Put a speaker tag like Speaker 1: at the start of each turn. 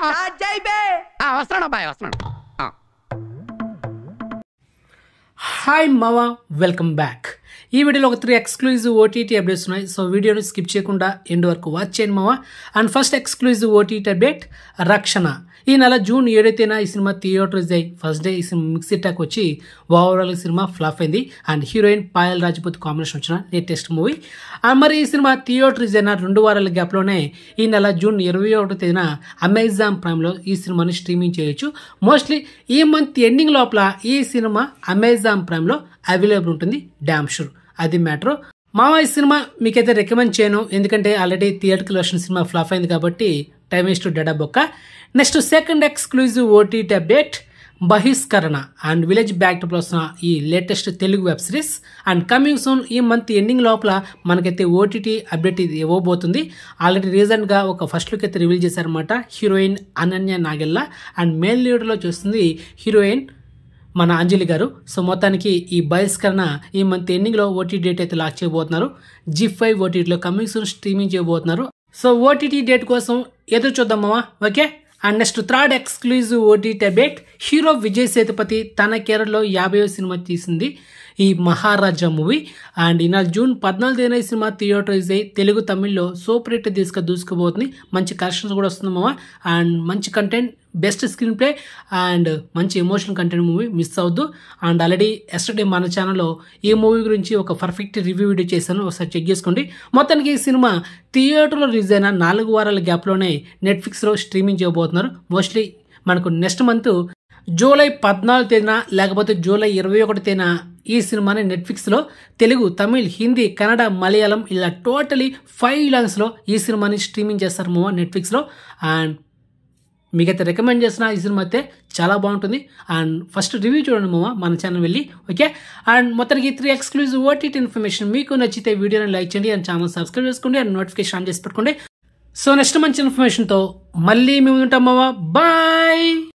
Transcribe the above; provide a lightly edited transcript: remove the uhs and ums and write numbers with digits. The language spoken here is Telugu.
Speaker 1: వస్తున్నాడు అబ్బాయి వస్తున్నాడు.
Speaker 2: హాయ్ మావా, వెల్కమ్ బ్యాక్. ఈ వీడియోలో ఒక 3 ఎక్స్క్లూజివ్ ఓటీటీ అప్డేట్స్ ఉన్నాయి. సో వీడియోని స్కిప్ చేయకుండా ఎండ్ వరకు వాచ్ చేయండి మావా. And first exclusive OTT update రక్షణ. ఈ నెల జూన్ 7న ఈ సినిమా థియేటర్స్ అయ్యి ఫస్ట్ డే ఈ సినిమా మిక్సీ టాక్ వచ్చి ఓవరాల్ సినిమా ఫ్లాప్ అయింది. And heroine Payal Rajput combination వచ్చిన లేటెస్ట్ మూవీ. మరి ఈ సినిమా థియేటర్స్ అయిన 2 వారాల గ్యాప్లోనే ఈ నెల జూన్ 21న అమెజాన్ ప్రైమ్లో ఈ సినిమాని స్ట్రీమింగ్ చేయొచ్చు. మోస్ట్లీ ఈ మంత్ ఎండింగ్ లోపల ఈ సినిమా అమెజాన్ ప్రైమ్లో అవైలబుల్ ఉంటుంది. డ్యామ్ షూర్, అది మ్యాటర్. మావా ఈ సినిమా మీకైతే రికమెండ్ చేయను, ఎందుకంటే ఆల్రెడీ థియేటర్కల్ వర్షన్ సినిమా ఫ్లాప్ అయింది కాబట్టి టైమ్ వేస్ట్ డెడా బొక్క. Next second exclusive OTT update Bahishkarana and village బ్యాక్డ్రాప్లో వస్తున్న ఈ latest Telugu web series. And coming soon ఈ మంత్ ఎండింగ్ లోపల మనకైతే ఓటీటీ అప్డేట్ ఇది ఇవ్వబోతుంది. ఆల్రెడీ రీసెంట్గా ఒక ఫస్ట్ లుక్ అయితే రివీల్ చేశారనమాట. Heroine Ananya Nagalla and main లీడర్లో చూస్తుంది హీరోయిన్ మన అంజలి గారు. సో మొత్తానికి ఈ బహిష్కరణ ఈ మంత్ ఎండింగ్లో ఓటీటీ డేట్ అయితే లాక్ చేయబోతున్నారు. G5 ఓటీటీలో కమింగ్ సూన్ స్ట్రీమింగ్ చేయబోతున్నారు. సో ఓటీటీ డేట్ కోసం ఎదురు చూద్దామా, okay. And next third exclusive OTT update hero Vijay Sethupathi తన కెరీర్లో 50వ సినిమా తీసింది ఈ మహారాజా మూవీ. అండ్ ఈ జూన్ 14న ఈ సినిమా థియేటర్స్ అయ్యి తెలుగు తమిళ్లో సూపర్ హిట్ దూసుకుపోతుంది. మంచి కలెక్షన్స్ కూడా వస్తుంది మామ. అండ్ మంచి content, best screenplay and మంచి ఎమోషనల్ కంటెంట్ మూవీ మిస్ అవద్దు. అండ్ ఆల్రెడీ ఎస్టర్డే మన ఛానల్లో ఈ మూవీ గురించి ఒక పర్ఫెక్ట్ రివ్యూ వీడియో చేశాను, ఒకసారి చెక్ చేసుకోండి. మొత్తానికి ఈ సినిమా థియేటర్లో రిలీజ్ అయిన 4 వారాల గ్యాప్లోనే నెట్ఫ్లిక్స్లో స్ట్రీమింగ్ చేయబోతున్నారు. మోస్ట్లీ మనకు నెక్స్ట్ మంత్ జూలై 14 తేదీన లేకపోతే జూలై 21 తేదీన ఈ సినిమాని నెట్ఫ్లిక్స్లో తెలుగు, తమిళ్, హిందీ, కన్నడ, మలయాళం ఇలా టోటలీ 5 లాంగ్వేజ్లో ఈ సినిమాని స్ట్రీమింగ్ చేస్తారు మామ నెట్ఫ్లిక్స్లో. అండ్ మీకైతే రికమెండ్ చేసిన ఈ సినిమా అయితే చాలా బాగుంటుంది. అండ్ ఫస్ట్ రివ్యూ చూడండి మామ మన ఛానల్ వెళ్ళి, ఓకే. అండ్ మొత్తానికి 3 ఎక్స్క్లూజివ్ ఓటీటీ ఇన్ఫర్మేషన్ మీకు నచ్చితే వీడియోని లైక్ చేయండి అండ్ ఛానల్ సబ్స్క్రైబ్ చేసుకోండి అండ్ నోటిఫికేషన్ ఆన్ చేసి పెట్టుకోండి. సో నెక్స్ట్ మంచి ఇన్ఫర్మేషన్తో మళ్ళీ మేము ఉంటాం మామ. బాయ్.